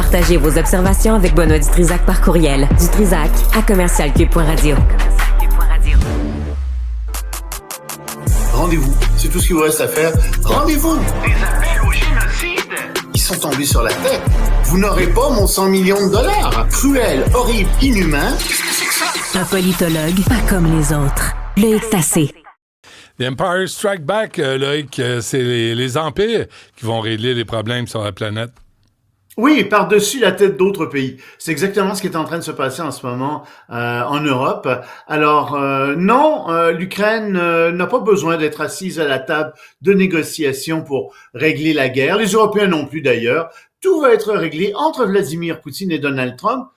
Partagez vos observations avec Benoît Dutrisac par courriel. dutrisac@commercialcube.radio. Rendez-vous, c'est tout ce qu'il vous reste à faire. Rendez-vous! Des appels au génocide! Ils sont tombés sur la tête. Vous n'aurez pas mon 100 millions de dollars. Cruel, horrible, inhumain. Qu'est-ce que c'est que ça? Un politologue pas comme les autres. Loïc Tassé. The Empire Strike Back, Loïc, c'est les empires qui vont régler les problèmes sur la planète. Oui, par-dessus la tête d'autres pays. C'est exactement ce qui est en train de se passer en ce moment en Europe. Alors, non, l'Ukraine n'a pas besoin d'être assise à la table de négociation pour régler la guerre. Les Européens non plus d'ailleurs. Tout va être réglé entre Vladimir Poutine et Donald Trump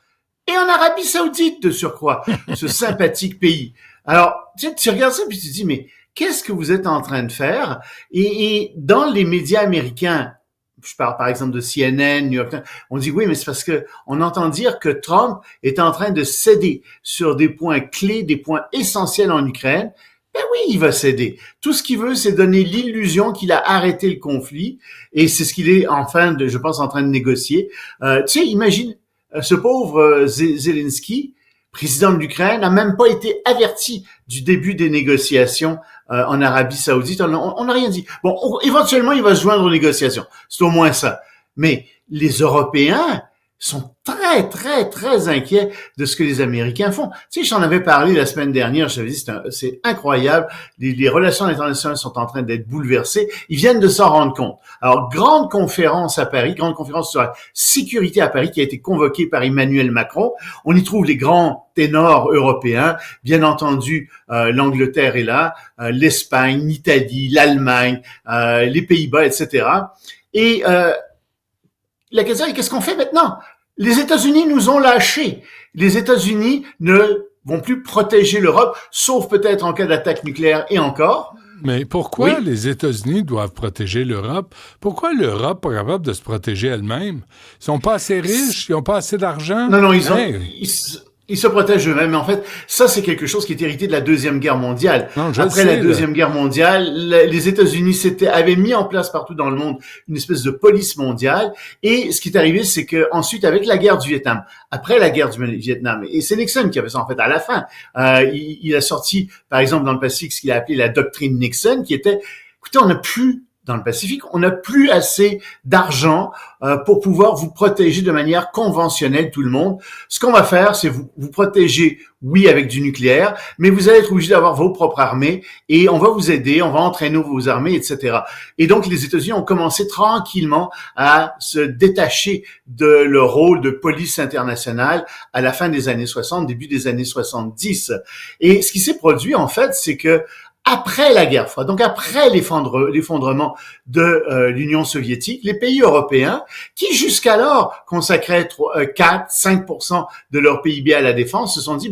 et en Arabie Saoudite de surcroît, ce sympathique pays. Alors, tu regardes ça puis tu te dis, mais qu'est-ce que vous êtes en train de faire? Et dans les médias américains, je parle par exemple de CNN, New York Times, on dit oui, mais c'est parce que on entend dire que Trump est en train de céder sur des points clés, des points essentiels en Ukraine. Ben oui, il va céder. Tout ce qu'il veut, c'est donner l'illusion qu'il a arrêté le conflit, et c'est ce qu'il est je pense, en train de négocier. Tu sais, imagine, ce pauvre Zelensky, président de l'Ukraine, n'a même pas été averti du début des négociations en Arabie Saoudite. On n'a rien dit. Bon, éventuellement, il va se joindre aux négociations. C'est au moins ça. Mais les Européens sont très, très, très inquiets de ce que les Américains font. Tu sais, j'en avais parlé la semaine dernière, je t'avais dit, c'est incroyable. Les relations internationales sont en train d'être bouleversées. Ils viennent de s'en rendre compte. Alors, grande conférence à Paris, grande conférence sur la sécurité à Paris qui a été convoquée par Emmanuel Macron. On y trouve les grands ténors européens. Bien entendu, l'Angleterre est là, l'Espagne, l'Italie, l'Allemagne, les Pays-Bas, etc. Et la question est, qu'est-ce qu'on fait maintenant? Les États-Unis nous ont lâchés. Les États-Unis ne vont plus protéger l'Europe, sauf peut-être en cas d'attaque nucléaire et encore. Mais pourquoi les États-Unis doivent protéger l'Europe? Pourquoi l'Europe n'est pas capable de se protéger elle-même? Ils sont pas assez riches? Ils n'ont pas assez d'argent? Non, ils se protègent eux-mêmes. Mais en fait, ça, c'est quelque chose qui est hérité de la Deuxième Guerre mondiale. Après la Deuxième Guerre mondiale, les États-Unis avaient mis en place partout dans le monde une espèce de police mondiale. Et ce qui est arrivé, c'est que ensuite, avec la guerre du Vietnam, après la guerre du Vietnam, et c'est Nixon qui avait ça en fait à la fin, il a sorti, par exemple, dans le Pacifique, ce qu'il a appelé la doctrine Nixon, qui était, écoutez, dans le Pacifique, on n'a plus assez d'argent pour pouvoir vous protéger de manière conventionnelle tout le monde. Ce qu'on va faire, c'est vous protéger, oui, avec du nucléaire, mais vous allez être obligé d'avoir vos propres armées et on va vous aider, on va entraîner vos armées, etc. Et donc, les États-Unis ont commencé tranquillement à se détacher de leur rôle de police internationale à la fin des années 60, début des années 70. Et ce qui s'est produit, en fait, c'est que après la guerre froide, donc après l'effondrement de l'Union soviétique, les pays européens, qui jusqu'alors consacraient 4-5% de leur PIB à la défense, se sont dit,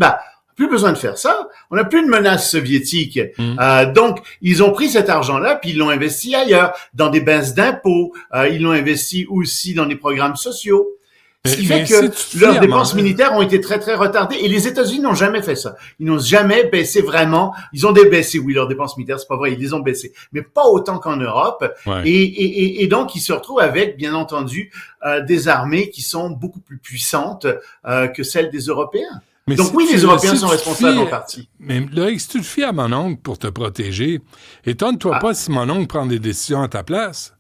plus besoin de faire ça, on n'a plus de menace soviétique. Donc, ils ont pris cet argent-là, puis ils l'ont investi ailleurs, dans des baisses d'impôts, ils l'ont investi aussi dans des programmes sociaux. Ce qui fait que leurs dépenses militaires ont été très, très retardées. Et les États-Unis n'ont jamais fait ça. Ils n'ont jamais baissé vraiment. Ils ont baissé, oui, leurs dépenses militaires, c'est pas vrai, ils les ont baissées. Mais pas autant qu'en Europe. Ouais. Et donc, ils se retrouvent avec, bien entendu, des armées qui sont beaucoup plus puissantes que celles des Européens. Mais donc oui, les Européens sont responsables en partie. Mais Loïc, si tu te fies à mon oncle pour te protéger, étonne-toi pas si mon oncle prend des décisions à ta place.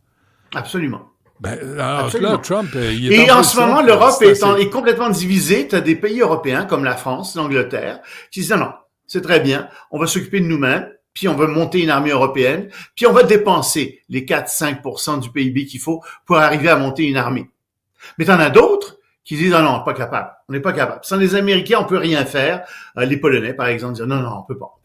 Absolument. Alors là, Trump, il est et en ce moment, l'Europe est complètement divisée. Tu as des pays européens comme la France, l'Angleterre, qui disent non, c'est très bien, on va s'occuper de nous-mêmes, puis on va monter une armée européenne, puis on va dépenser les 4-5% du PIB qu'il faut pour arriver à monter une armée. Mais t'en as d'autres qui disent non, pas capable. On n'est pas capable. Sans les Américains, on peut rien faire. Les Polonais, par exemple, disent non, on peut pas.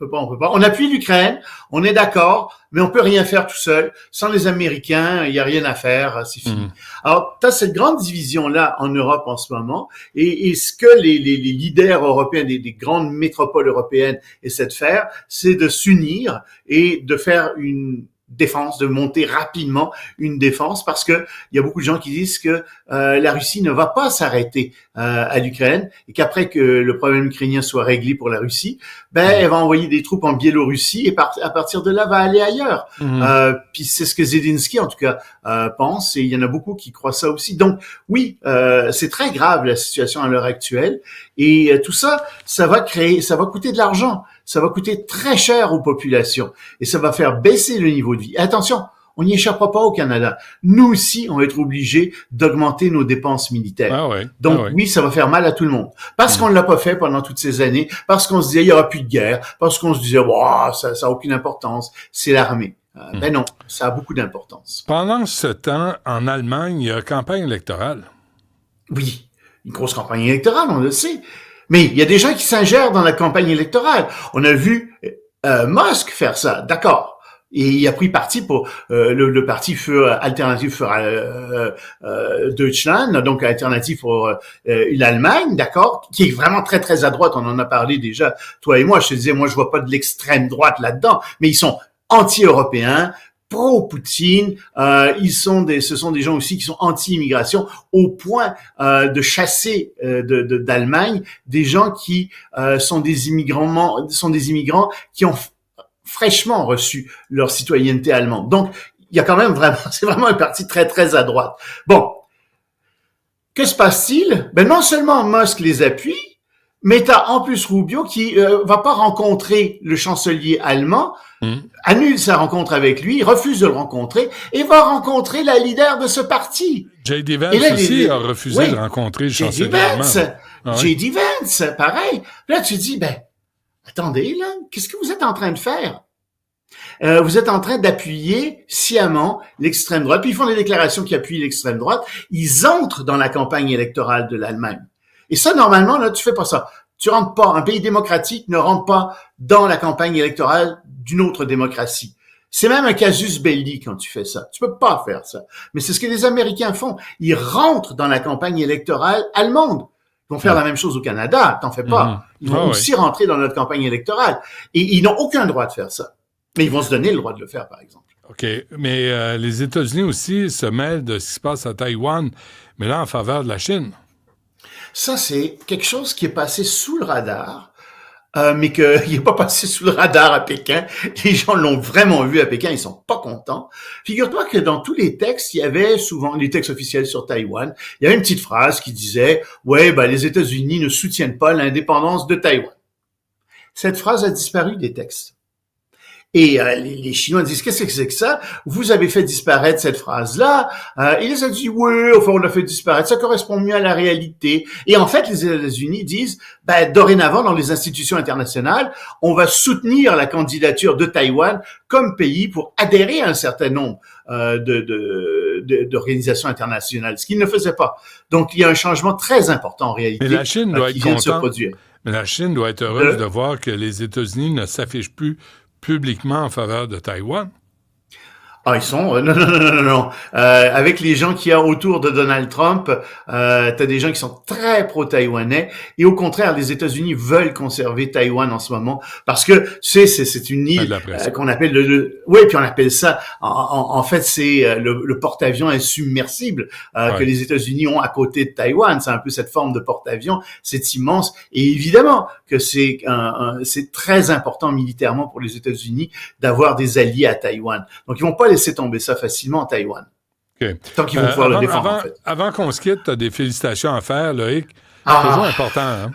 On appuie l'Ukraine, on est d'accord, mais on peut rien faire tout seul. Sans les Américains, il y a rien à faire, c'est fini. Alors, tu as cette grande division-là en Europe en ce moment, et ce que les leaders européens des grandes métropoles européennes essaient de faire, c'est de s'unir et de faire défense, de monter rapidement une défense, parce que il y a beaucoup de gens qui disent que la Russie ne va pas s'arrêter à l'Ukraine et qu'après que le problème ukrainien soit réglé pour la Russie, elle va envoyer des troupes en Biélorussie et à partir de là va aller ailleurs. Puis c'est ce que Zelensky en tout cas pense, et il y en a beaucoup qui croient ça aussi. Donc oui, c'est très grave la situation à l'heure actuelle, et tout ça, ça va coûter de l'argent, ça va coûter très cher aux populations, et ça va faire baisser le niveau de vie. Et attention, on n'y échappera pas au Canada. Nous aussi, on va être obligés d'augmenter nos dépenses militaires. Ah ouais. Donc oui, ça va faire mal à tout le monde. Parce qu'on ne l'a pas fait pendant toutes ces années, parce qu'on se disait il y aura plus de guerre, parce qu'on se disait ça a aucune importance, c'est l'armée. Ben non, ça a beaucoup d'importance. Pendant ce temps, en Allemagne, il y a campagne électorale. Oui, une grosse campagne électorale, on le sait. Mais il y a des gens qui s'ingèrent dans la campagne électorale. On a vu Musk faire ça, d'accord. Et il a pris parti pour le parti Alternative für Deutschland, donc Alternative pour l'Allemagne, d'accord, qui est vraiment très très à droite. On en a parlé déjà, toi et moi. Je te disais, moi je vois pas de l'extrême droite là-dedans, mais ils sont anti-européens, pro-Poutine. Ce sont des gens aussi qui sont anti-immigration, au point de chasser d'Allemagne des gens qui sont des immigrants qui ont fraîchement reçu leur citoyenneté allemande. Donc, il y a quand même c'est vraiment un parti très, très à droite. Bon. Que se passe-t-il? Non seulement Musk les appuie, mais t'as en plus Rubio qui va pas rencontrer le chancelier allemand, annule sa rencontre avec lui, refuse de le rencontrer, et va rencontrer la leader de ce parti. J.D. Vance aussi a refusé de rencontrer le chancelier allemand. J.D. Vance, pareil. Là, tu dis, attendez, là, qu'est-ce que vous êtes en train de faire? Vous êtes en train d'appuyer sciemment l'extrême droite, puis ils font des déclarations qui appuient l'extrême droite. Ils entrent dans la campagne électorale de l'Allemagne. Et ça, normalement, là, tu fais pas ça. Tu rentres pas, un pays démocratique ne rentre pas dans la campagne électorale d'une autre démocratie. C'est même un casus belli quand tu fais ça. Tu peux pas faire ça. Mais c'est ce que les Américains font. Ils rentrent dans la campagne électorale allemande. Ils vont faire la même chose au Canada, t'en fais pas. Ils vont aussi rentrer dans notre campagne électorale. Et ils n'ont aucun droit de faire ça. Mais ils vont se donner le droit de le faire, par exemple. OK. Mais les États-Unis aussi se mêlent de ce qui se passe à Taïwan, mais là, en faveur de la Chine. Ça, c'est quelque chose qui est passé sous le radar, mais qu'il n'est pas passé sous le radar à Pékin. Les gens l'ont vraiment vu à Pékin, ils sont pas contents. Figure-toi que dans tous les textes, il y avait souvent, les textes officiels sur Taïwan, il y avait une petite phrase qui disait « Ouais, les États-Unis ne soutiennent pas l'indépendance de Taïwan ». Cette phrase a disparu des textes. Et les Chinois disent, qu'est-ce que c'est que ça? Vous avez fait disparaître cette phrase-là. Et les États-Unis, oui, enfin, on l'a fait disparaître. Ça correspond mieux à la réalité. Et en fait, les États-Unis disent, dorénavant, dans les institutions internationales, on va soutenir la candidature de Taïwan comme pays pour adhérer à un certain nombre d'organisations internationales, ce qu'ils ne faisaient pas. Donc, il y a un changement très important en réalité. Mais la Chine doit qui être vient de se contente. produire. Mais la Chine doit être heureuse de voir que les États-Unis ne s'affichent plus publiquement en faveur de Taïwan. Ah, ils sont non. Avec les gens qu'il y a autour de Donald Trump, t'as des gens qui sont très pro-taïwanais, et au contraire, les États-Unis veulent conserver Taïwan en ce moment parce que c'est une île qu'on appelle puis on appelle ça en fait c'est le porte-avions insubmersible que les États-Unis ont à côté de Taïwan. C'est un peu cette forme de porte-avions, c'est immense, et évidemment que c'est très important militairement pour les États-Unis d'avoir des alliés à Taïwan. Donc ils vont pas laisser tomber ça facilement en Taïwan. Okay. Tant qu'ils vont pouvoir le défendre, en fait. Avant qu'on se quitte, tu as des félicitations à faire, Loïc. C'est toujours important, hein?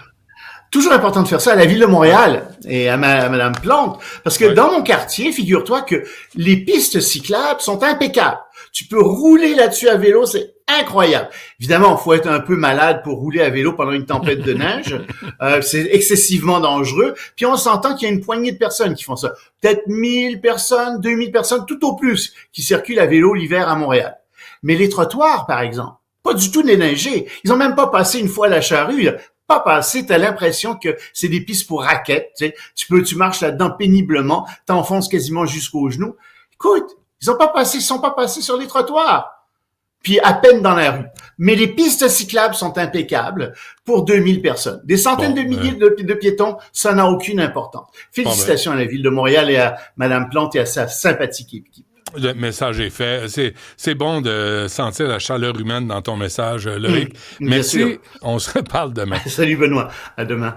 Toujours important de faire ça à la Ville de Montréal et à Madame Plante, parce que dans mon quartier, figure-toi que les pistes cyclables sont impeccables. Tu peux rouler là-dessus à vélo, c'est incroyable. Évidemment, il faut être un peu malade pour rouler à vélo pendant une tempête de neige. C'est excessivement dangereux. Puis on s'entend qu'il y a une poignée de personnes qui font ça. Peut-être 1000 personnes, 2000 personnes, tout au plus, qui circulent à vélo l'hiver à Montréal. Mais les trottoirs, par exemple, pas du tout déneigés. Ils ont même pas passé une fois la charrue. Pas passé, t'as l'impression que c'est des pistes pour raquettes, tu sais. Tu marches là-dedans péniblement, t'enfonces quasiment jusqu'aux genoux. Écoute, ils sont pas passés sur les trottoirs. Puis à peine dans la rue. Mais les pistes cyclables sont impeccables pour 2000 personnes. Des centaines de milliers de piétons, ça n'a aucune importance. Félicitations à la Ville de Montréal et à Madame Plante et à sa sympathique équipe. Le message est fait. C'est bon de sentir la chaleur humaine dans ton message, Loïc. Bien Merci. sûr. On se reparle demain. Salut Benoît, à demain.